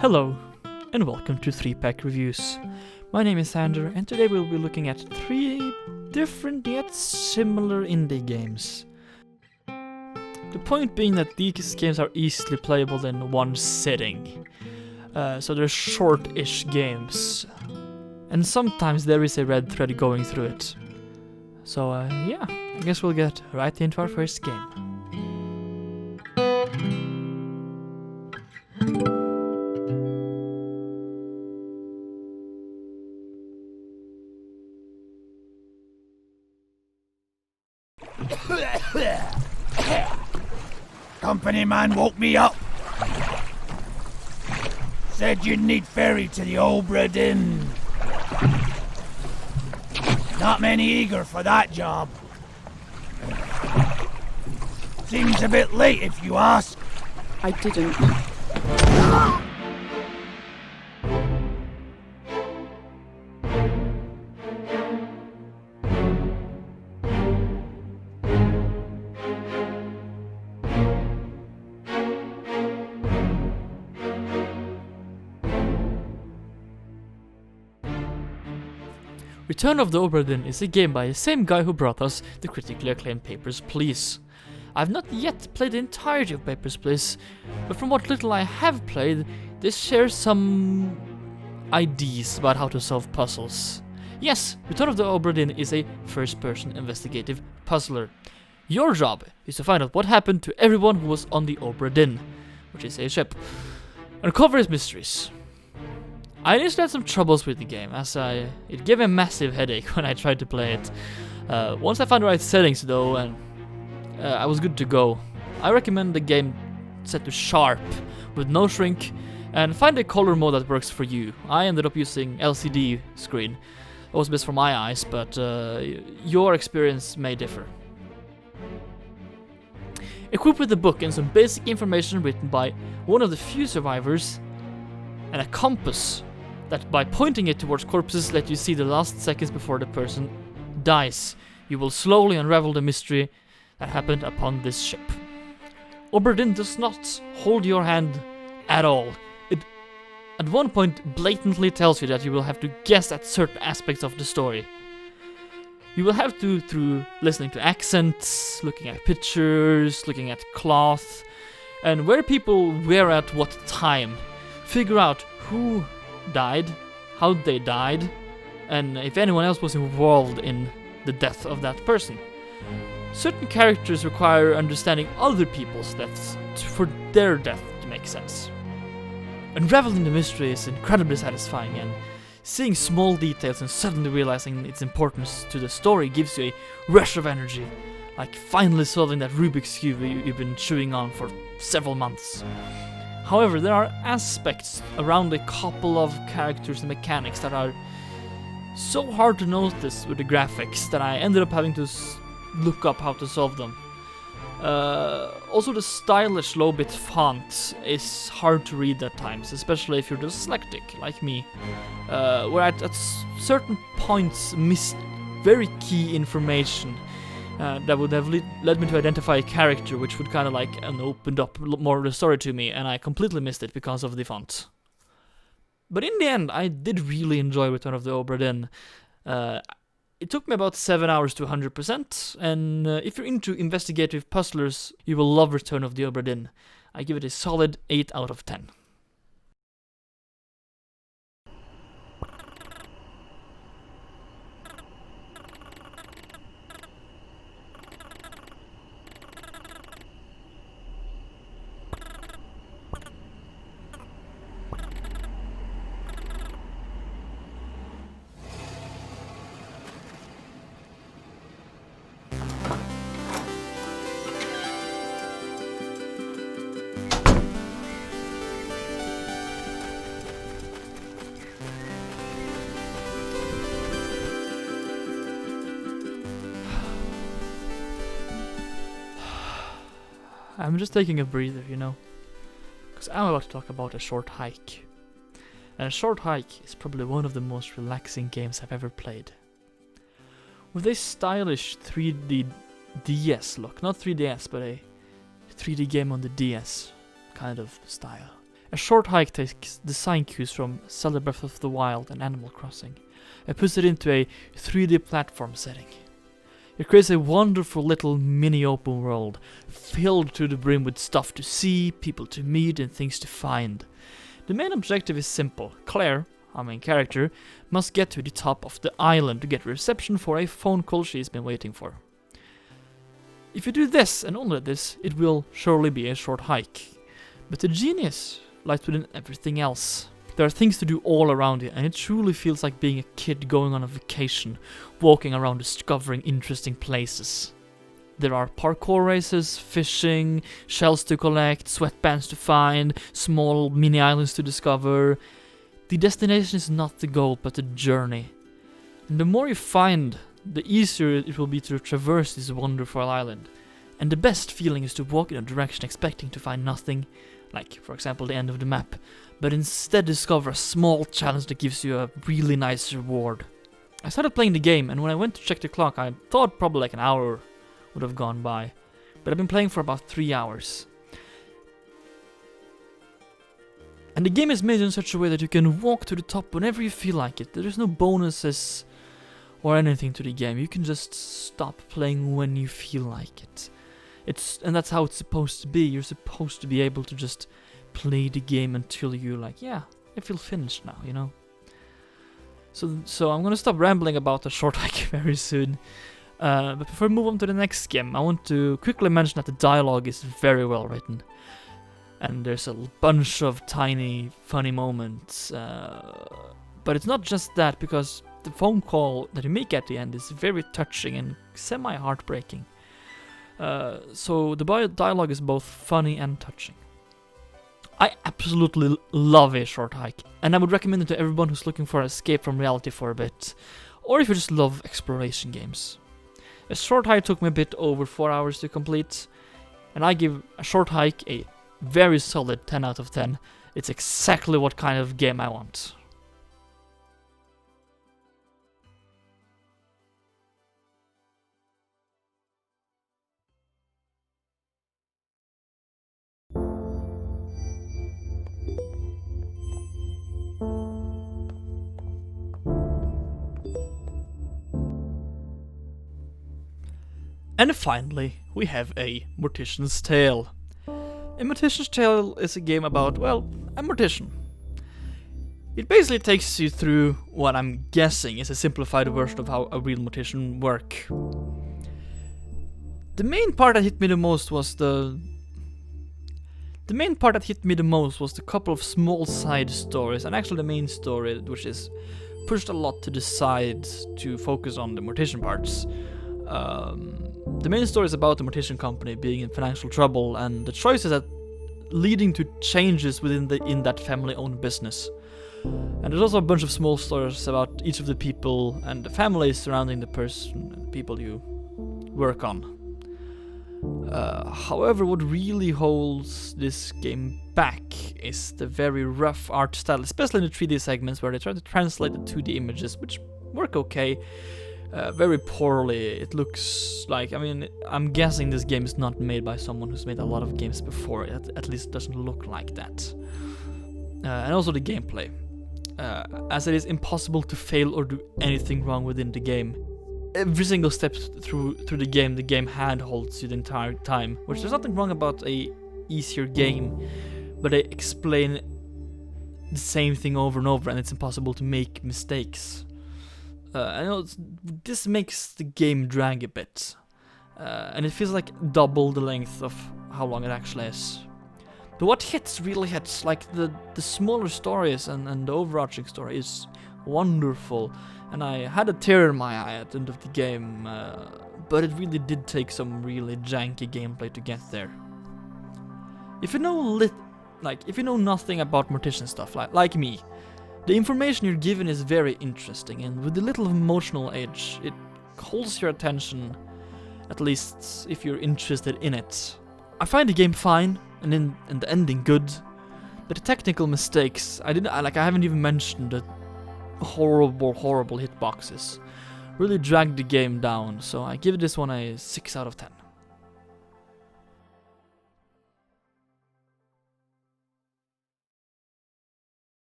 Hello, and welcome to 3-Pack Reviews. My name is Sander, and today we'll be looking at 3 different yet similar indie games. The point being that these games are easily playable in one sitting. So they're short-ish games. And sometimes there is a red thread going through it. So yeah, I guess we'll get right into our first game. Company man woke me up. Said you'd need ferry to the Obra Dinn. Not many eager for that job. Seems a bit late if you ask. I didn't. Return of the Obra Dinn is a game by the same guy who brought us the critically acclaimed Papers, Please. I've not yet played the entirety of Papers, Please, but from what little I have played, this shares some ideas about how to solve puzzles. Yes, Return of the Obra Dinn is a first-person investigative puzzler. Your job is to find out what happened to everyone who was on the Obra Dinn, which is a ship, uncover its mysteries. I initially had some troubles with the game, as it gave me a massive headache when I tried to play it. Once I found the right settings though, and I was good to go. I recommend the game set to sharp, with no shrink, and find a color mode that works for you. I ended up using LCD screen. It was best for my eyes, but your experience may differ. Equipped with a book and some basic information written by one of the few survivors, and a compass that by pointing it towards corpses let you see the last seconds before the person dies. You will slowly unravel the mystery that happened upon this ship. Obra Dinn does not hold your hand at all. It at one point blatantly tells you that you will have to guess at certain aspects of the story. You will have to, through listening to accents, looking at pictures, looking at cloth, and where people were at what time, figure out who died, how they died, and if anyone else was involved in the death of that person. Certain characters require understanding other people's deaths for their death to make sense. Unraveling the mystery is incredibly satisfying, and seeing small details and suddenly realizing its importance to the story gives you a rush of energy, like finally solving that Rubik's Cube you've been chewing on for several months. However, there are aspects around a couple of characters and mechanics that are so hard to notice with the graphics that I ended up having to look up how to solve them. Also, the stylish low-bit font is hard to read at times, especially if you're dyslexic like me, where at certain points missed very key information. That would have led me to identify a character, which would kind of like opened up more of the story to me, and I completely missed it because of the font. But in the end, I did really enjoy Return of the Obra Dinn. It took me about 7 hours to 100%, and if you're into investigative puzzlers, you will love Return of the Obra Dinn. I give it a solid 8 out of 10. I'm just taking a breather, you know, because I'm about to talk about a short hike. And a short hike is probably one of the most relaxing games I've ever played. With a stylish 3D DS look, not 3DS, but a 3D game on the DS kind of style. A short hike takes design cues from Zelda Breath of the Wild and Animal Crossing and puts it into a 3D platform setting. It creates a wonderful little mini open world, filled to the brim with stuff to see, people to meet, and things to find. The main objective is simple. Claire, our main character, must get to the top of the island to get reception for a phone call she's been waiting for. If you do this, and only this, it will surely be a short hike. But the genius lies within everything else. There are things to do all around you, and it truly feels like being a kid going on a vacation, walking around discovering interesting places. There are parkour races, fishing, shells to collect, sweatbands to find, small mini islands to discover. The destination is not the goal, but the journey. And the more you find, the easier it will be to traverse this wonderful island. And the best feeling is to walk in a direction expecting to find nothing, like for example the end of the map, but instead discover a small challenge that gives you a really nice reward. I started playing the game, and when I went to check the clock I thought probably like an hour would have gone by, but I've been playing for about 3 hours. And the game is made in such a way that you can walk to the top whenever you feel like it. There's no bonuses or anything to the game. You can just stop playing when you feel like it. And that's how it's supposed to be. You're supposed to be able to just play the game until you're like, yeah, I feel finished now, you know? So I'm gonna stop rambling about the short hike very soon. But before we move on to the next game, I want to quickly mention that the dialogue is very well written. And there's a bunch of tiny, funny moments. But it's not just that, because the phone call that you make at the end is very touching and semi-heartbreaking. So the dialogue is both funny and touching. I absolutely love a short hike, and I would recommend it to everyone who's looking for an escape from reality for a bit, or if you just love exploration games. A short hike took me a bit over 4 hours to complete, and I give a short hike a very solid 10 out of 10. It's exactly what kind of game I want. And finally, we have a Mortician's Tale. A Mortician's Tale is a game about, well, a mortician. It basically takes you through what I'm guessing is a simplified version of how a real mortician works. The main part that hit me the most was the couple of small side stories, and actually the main story, which is pushed a lot to the side to focus on the mortician parts. The main story is about the Mortician company being in financial trouble and the choices that leading to changes in that family-owned business. And there's also a bunch of small stories about each of the people and the families surrounding the person and people you work on. However, what really holds this game back is the very rough art style, especially in the 3D segments where they try to translate the 2D images, which work okay. Very poorly. It looks like, I mean, I'm guessing this game is not made by someone who's made a lot of games before. It at least doesn't look like that. And also the gameplay. As it is impossible to fail or do anything wrong within the game. Every single step through the game handholds you the entire time. Which there's nothing wrong about a easier game, but they explain the same thing over and over, and it's impossible to make mistakes. I know this makes the game drag a bit, and it feels like double the length of how long it actually is. But what really hits, like the smaller stories and the overarching story is wonderful, and I had a tear in my eye at the end of the game, but it really did take some really janky gameplay to get there. If you know nothing about Mortician stuff, like me, the information you're given is very interesting, and with a little emotional edge, it holds your attention, at least if you're interested in it. I find the game fine, and the ending good, but the technical mistakes, I haven't even mentioned the horrible hitboxes, really dragged the game down, so I give this one a 6 out of 10.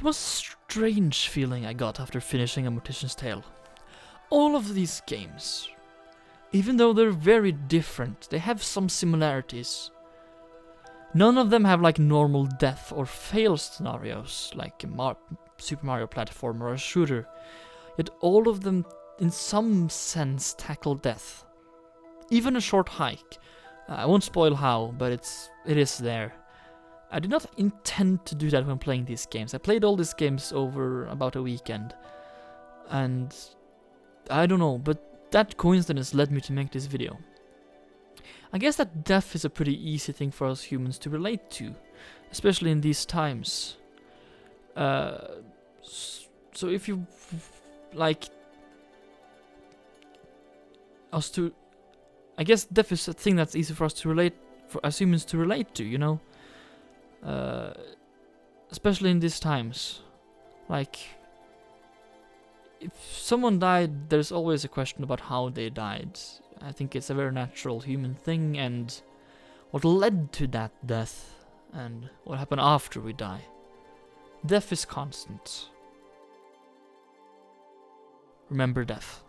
was a strange feeling I got after finishing A Mortician's Tale. All of these games, even though they're very different, they have some similarities. None of them have like normal death or fail scenarios, like a Super Mario platformer or a shooter. Yet all of them, in some sense, tackle death. Even a short hike. I won't spoil how, but it is there. I did not intend to do that when playing these games. I played all these games over about a weekend. And I don't know, but that coincidence led me to make this video. I guess that death is a pretty easy thing for us humans to relate to, especially in these times. So if you like us to, I guess death is a thing that's easy for us to relate, for us humans to relate to, you know. Especially in these times, like if someone died, there's always a question about how they died. I think it's a very natural human thing, and what led to that death, and what happened after we die. Death is constant. Remember death.